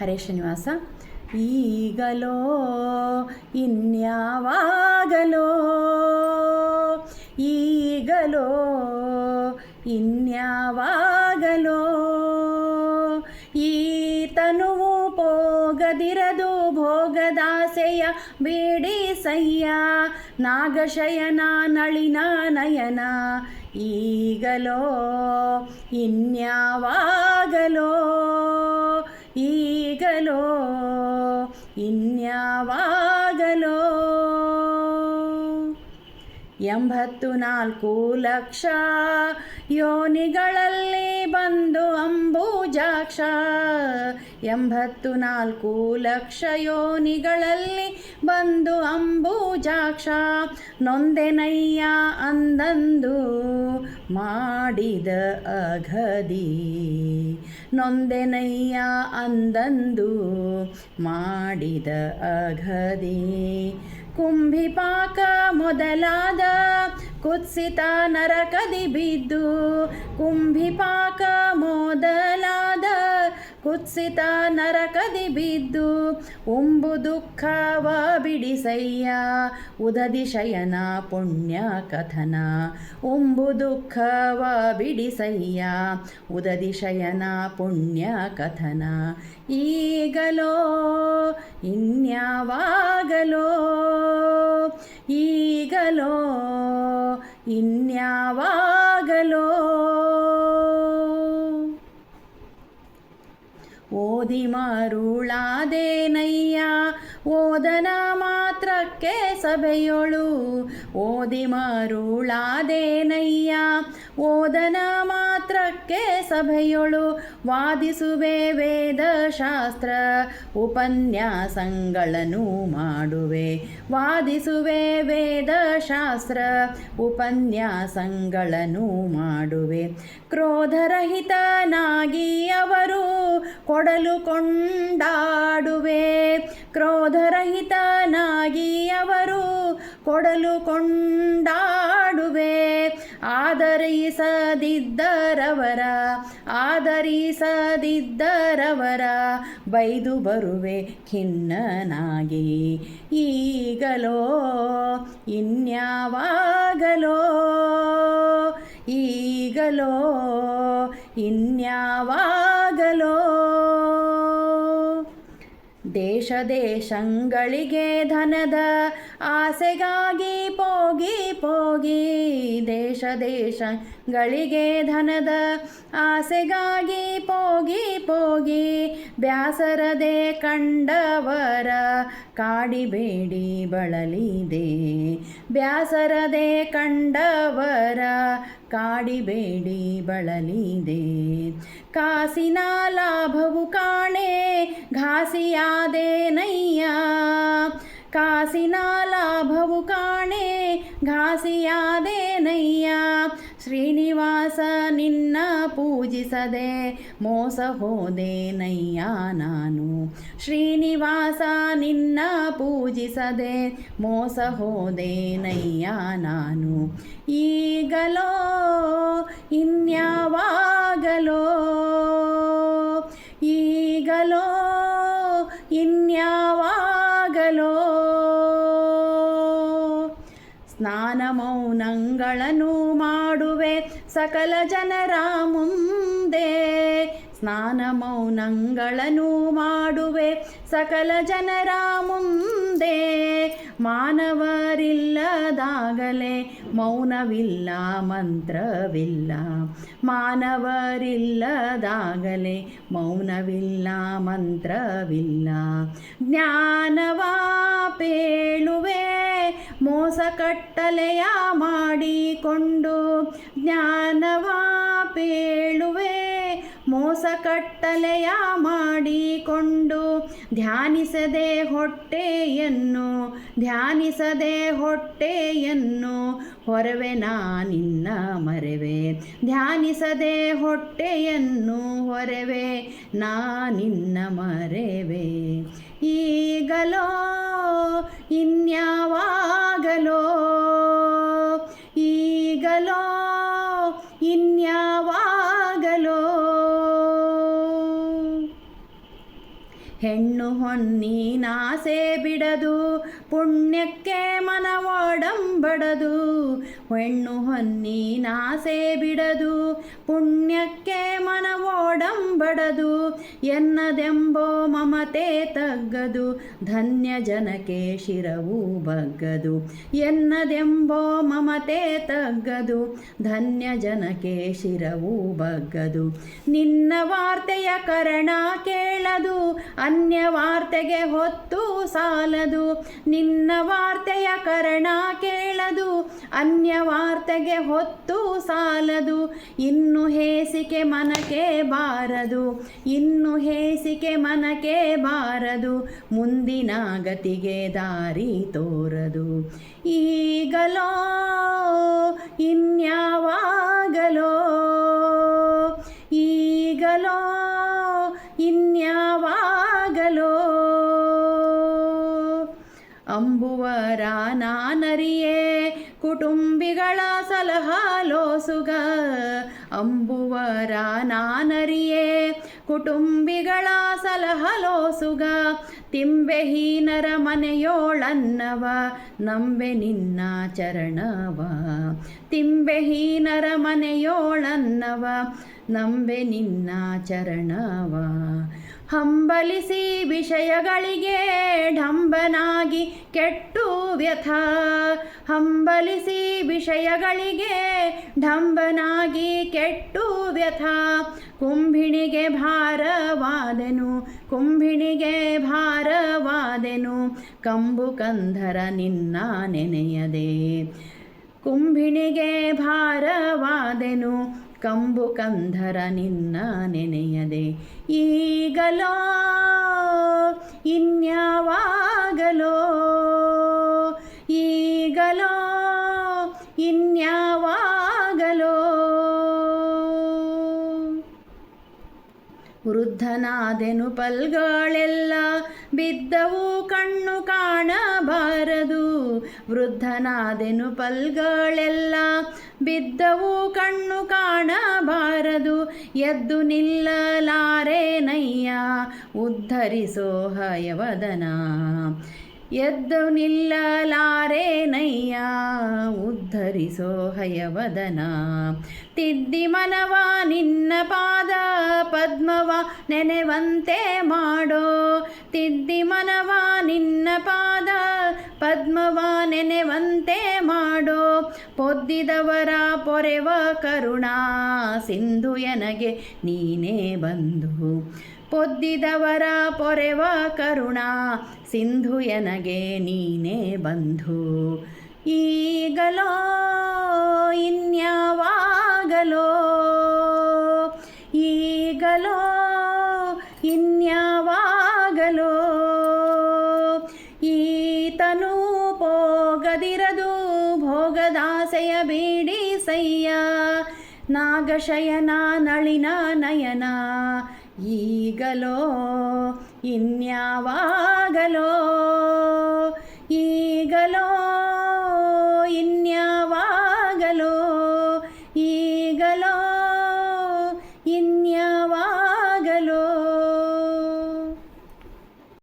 ಹರೇ ಶ್ರೀನಿವಾಸ. ಈಗಲೋ ಇನ್ಯಾವಾಗಲೋ, ಈಗಲೋ ಇನ್ಯಾವಾಗಲೋ, ಈ ತನುವು ಪೋಗದಿರದು ಭೋಗದಾಸೆಯ ಬೇಡಿಸಯ್ಯ, ನಾಗಶಯನ ನಳಿನ ನಯನ. ಈಗಲೋ ಇನ್ಯಾವಾಗಲೋ, ಈಗಲೋ ಇನ್ಯಾವಾಗಲೋ. 84 ಲಕ್ಷ ಯೋನಿಗಳಲ್ಲಿ ಬಂದು ಅಂಬುಜಾಕ್ಷ, 84 ಲಕ್ಷ ಯೋನಿಗಳಲ್ಲಿ ಬಂದು ಅಂಬುಜಾಕ್ಷ. ನೊಂದೆನಯ್ಯ ಅಂದಂದು ಮಾಡಿದ ಅಘದಿ, ನೊಂದೆನಯ್ಯ ಅಂದಂದು ಮಾಡಿದ ಅಘದಿ. ಕುಂಭಿಪಾಕ ಮೊದಲಾದ ಕುತ್ಸಿತ ನರಕದಿ ಬಿದ್ದು, ಕುಂಭಿಪಾಕ ಮೊದಲಾದ ಕುತ್ಸಿತ ನರಕದಿ ಬಿದ್ದು, ಉಂಬು ದುಃಖವ ಬಿಡಿಸಯ್ಯ ಉದದಿ ಶಯನ ಪುಣ್ಯ ಕಥನ. ಉಂಬು ದುಃಖವ ಬಿಡಿಸಯ್ಯ ಉದದಿ ಶಯನ ಪುಣ್ಯ ಕಥನ. ಈಗಲೋ ಇನ್ಯಾವಾಗಲೋ, ಈಗಲೋ ಇನ್ಯಾವಾಗಲೋ. ಓದಿ ಮರುಳಾದೇನಯ್ಯ ಓದನ ಮಾತ್ರಕ್ಕೆ ಸಭೆಯೊಳು, ಓದಿ ಮರುಳಾದೇನಯ್ಯ ಓದನ ಮಾತ್ರಕ್ಕೆ ಸಭೆಯೊಳು. ವಾದಿಸುವೆ ವೇದಶಾಸ್ತ್ರ ಉಪನ್ಯಾಸಗಳನ್ನು ಮಾಡುವೆ, ವಾದಿಸುವೆ ವೇದಶಾಸ್ತ್ರ ಉಪನ್ಯಾಸಗಳನ್ನು ಮಾಡುವೆ. ಕ್ರೋಧರಹಿತನಾಗಿ ಅವರು ಕೊಡಲು ಕೊಂಡಾಡುವೆ, ಕ್ರೋಧರಹಿತನಾಗಿ ಅವರು ಕೊಡಲು ಕೊಂಡಾಡುವೆ. ಆದರಿಸದಿದ್ದರವರ, ಆದರಿಸದಿದ್ದರವರ ಬೈದು ಬರುವೆ ಖಿನ್ನನಾಗಿ. ಈಗಲೋ ಇನ್ಯಾವಾಗಲೋ, ಈಗಲೋ ಇನ್ಯಾವಾಗಲೋ. ದೇಶ ದೇಶಗಳಿಗೆ ಧನದ ಆಸೆಗಾಗಿ ಪೋಗಿ ಪೋಗಿ, ದೇಶ ದೇಶಗಳಿಗೆ ಧನದ ಆಸೆಗಾಗಿ ಪೋಗಿ ಪೋಗಿ. ಬ್ಯಾಸರದೆ ಕಂಡವರ ಕಾಡಿಬೇಡಿ ಬಳಲಿದೆ, ಬ್ಯಾಸರದೆ ಕಂಡವರ ಕಾಡಿಬೇಡಿ ಬಳಲಿದೆ. ಕಾಸಿನ ಲಾಭವು ಕಾಣೆ ಘಾಸಿಯಾದೇನಯ್ಯ, ಕಾಸಿನ ಲಾಭವು ಕಾಣೆ ಘಾಸಿಯಾದೇನಯ್ಯ. ಶ್ರೀನಿವಾಸ ನಿನ್ನ ಪೂಜಿಸದೆ ಮೋಸ ಹೋದೇನಯ್ಯ ನಾನು, ಶ್ರೀನಿವಾಸ ನಿನ್ನ ಪೂಜಿಸದೆ ಮೋಸ ಹೋದೇನಯ್ಯ ನಾನು. ಈಗಲೋ ಇನ್ಯಾವಾಗಲೋ, ಈಗಲೋ ಇನ್ಯಾವಾಗಲೋ. ಸ್ನಾನ ಮೌನಗಳನ್ನು ಮಾಡುವೆ ಸಕಲ ಜನರ ಮುಂದೆ, ಸ್ನಾನ ಮೌನಗಳನ್ನು ಮಾಡುವೆ ಸಕಲ ಜನರ ಮುಂದೆ. ಮಾನವರಿಲ್ಲದಾಗಲೇ ಮೌನವಿಲ್ಲ ಮಂತ್ರವಿಲ್ಲ, ಮಾನವರಿಲ್ಲದಾಗಲೇ ಮೌನವಿಲ್ಲ ಮಂತ್ರವಿಲ್ಲ. ಜ್ಞಾನವಾ ಪೇಳುವೆ ಮೋಸ ಕಟ್ಟಲೆಯ ಮಾಡಿಕೊಂಡು, ಜ್ಞಾನವಾ ಪೇಳುವೆ ಮೋಸ ಕಟ್ಟಲೆಯ ಮಾಡಿಕೊಂಡು. ಧ್ಯಾನಿಸದೆ ಹೊಟ್ಟೆಯನ್ನು, ಧ್ಯಾನಿಸದೆ ಹೊಟ್ಟೆಯನ್ನು ಹೊರವೆ ನಾನಿನ್ನ ಮರೆವೆ, ಧ್ಯಾನಿಸದೆ ಹೊಟ್ಟೆಯನ್ನು ಹೊರವೆ ನಾನಿನ್ನ ಮರೆವೆ. ಈಗಲೋ ಇನ್ಯಾವಾಗಲೋ, ಈಗಲೋ ಇನ್ಯಾವಾಗಲೋ. ಹೆಣ್ಣು ಹೊನ್ನಿನಾಸೆ ಬಿಡದು ಪುಣ್ಯಕ್ಕೆ ಮನವೊಡಂಬಡದು. ಹೆಣ್ಣು ಹೊನ್ನಿನಾಸೆ ಬಿಡದು ಪುಣ್ಯಕ್ಕೆ ಮನವೊಡಂಬಡದು. ಎನ್ನದೆಂಬೋ ಮಮತೆ ತಗ್ಗದು ಧನ್ಯ ಜನಕ್ಕೆ ಶಿರವು ಬಗ್ಗದು. ಎನ್ನದೆಂಬೋ ಮಮತೆ ತಗ್ಗದು ಧನ್ಯ ಜನಕ್ಕೆ ಶಿರವು ಬಗ್ಗದು. ನಿನ್ನ ವಾರ್ತೆಯ ಕರಣ ಕೇಳದು ಅನ್ಯ ವಾರ್ತೆಗೆ ಹೊತ್ತು ಸಾಲದು. ನಿನ್ನ ವಾರ್ತೆಯ ಕರಣ ಕೇಳದು ಅನ್ಯ ವಾರ್ತೆಗೆ ಹೊತ್ತು ಸಾಲದು. ಇನ್ನು ಹೇಸಿಕೆ ಮನಕ್ಕೆ ಬಾರದು ಇನ್ನು ಹೇಸಿಕೆ ಮನಕ್ಕೆ ಬಾರದು. ಮುಂದಿನ ಗತಿಗೆ ದಾರಿ ತೋರದು. ಈಗಲೋ ಇನ್ಯಾವಾಗಲೋ ಈಗಲೋ ಇನ್ಯಾವಾಗಲೋ. ಅಂಬುವರ ನಾನರಿಯೇ ಕುಟುಂಬಿಗಳ ಸಲಹಲೋಸುಗ. ಅಂಬುವರ ನಾನರಿಯೇ ಕುಟುಂಬಿಗಳ ಸಲಹಲೋಸುಗ. ತಿಂಬೆಹೀನರ ಮನೆಯೋಳನ್ನವ ನಂಬೆ ನಿನ್ನ ಚರಣವ. ತಿಂಬೆಹೀನರ ಮನೆಯೋಳನ್ನವ ನಂಬೆ ನಿನ್ನ ಚರಣವ. ಹಂಬಲಿಸಿ ವಿಷಯಗಳಿಗೆ ಢಂಬನಾಗಿ ಕೆಟ್ಟು ವ್ಯಥ. ಹಂಬಲಿಸಿ ವಿಷಯಗಳಿಗೆ ಢಂಬನಾಗಿ ಕೆಟ್ಟು ವ್ಯಥ. ಕುಂಭಿಣಿಗೆ ಭಾರವಾದೆನು ಕುಂಭಿಣಿಗೆ ಭಾರವಾದೆನು ಕಂಬು ಕಂಧರ ನಿನ್ನ ನೆನೆಯದೆ. ಕುಂಭಿಣಿಗೆ ಭಾರವಾದೆನು ಕಂಬು ಕಂಧರ ನಿನ್ನ ನೆನೆಯದೆ. ಈಗಲೋ ಇನ್ಯಾವಾಗಲೋ ಈಗಲೋ ಇನ್ಯಾವಾಗಲೋ. ವೃದ್ಧನಾದೆನು ಪಲ್ಗಳೆಲ್ಲ ಬಿದ್ದವು ಕಣ್ಣು ಕಾಣಬಾರದು. ವೃದ್ಧನಾದೆನು ಪಲ್ಗಳೆಲ್ಲ ಬಿದ್ದವು ಕಣ್ಣು ಕಾಣಬಾರದು. ಎದ್ದು ನಿಲ್ಲಲಾರೆನಯ್ಯ ಉದ್ಧರಿಸೋ ಹಯವದನ. ಎದ್ದು ನಿಲ್ಲಲಾರೆನಯ್ಯ ಉದ್ಧರಿಸೋ ಹಯವದನ. ತಿದ್ದಿ ಮನವ ನಿನ್ನ ಪಾದ ಪದ್ಮವ ನೆನೆವಂತೆ ಮಾಡೋ. ತಿದ್ದಿ ಮನವ ನಿನ್ನ ಪಾದ ಪದ್ಮವ ನೆನೆವಂತೆ ಮಾಡೋ. ಪೊದ್ದಿದವರ ಪೊರೆವ ಕರುಣಾ ಸಿಂಧು ಎನಗೆ ನೀನೇ ಬಂಧು. ಪೊದ್ದಿದವರ ಪೊರೆವ ಕರುಣಾ ಸಿಂಧು ಎನಗೆ ನೀನೇ ಬಂಧು. ಈಗಲೋ ಇನ್ಯಾವಾಗಲೋ ಈಗಲೋ ಇನ್ಯಾವಾಗಲೋ. ಈತನು ಪೋಗದಿರದು ಭೋಗದಾಸೆಯ ಬೀಡಿಸಯ್ಯ. ನಾಗಶಯನ ನಳಿನ ನಯನ ಈಗಲೋ ಇನ್ಯಾವಾಗಲೋ ಈಗಲೋ